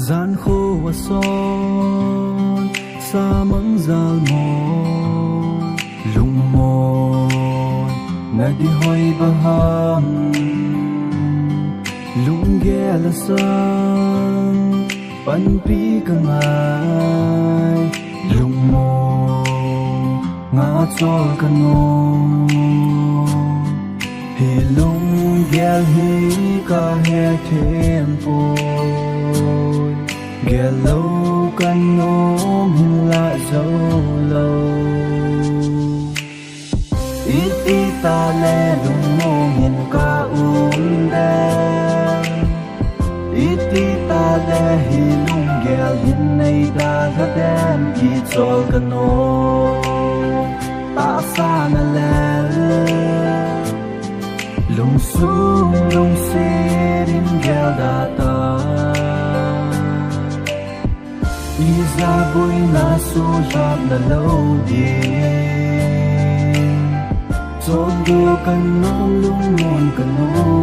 gian khô và son xa mắng dal mòn lung mòn ngày đi hoài baham lung ghé là sang pan pi cả ngày lung mòn ngã cho cả nong hi lung ghé hi cả hè thêm phôi ghé lâu căn ôm hình lại dấu lâu ít ít ta lê lung mô nhìn ca đen ít ít ta lê hi lung ghé hình này đã ra đen ít cho căn ôm ta xa nà lê lung sung lung xê đến ghé đà ta Iza bui na su rap na lâu đi Chôn đưa căn nóng lung môn căn nóng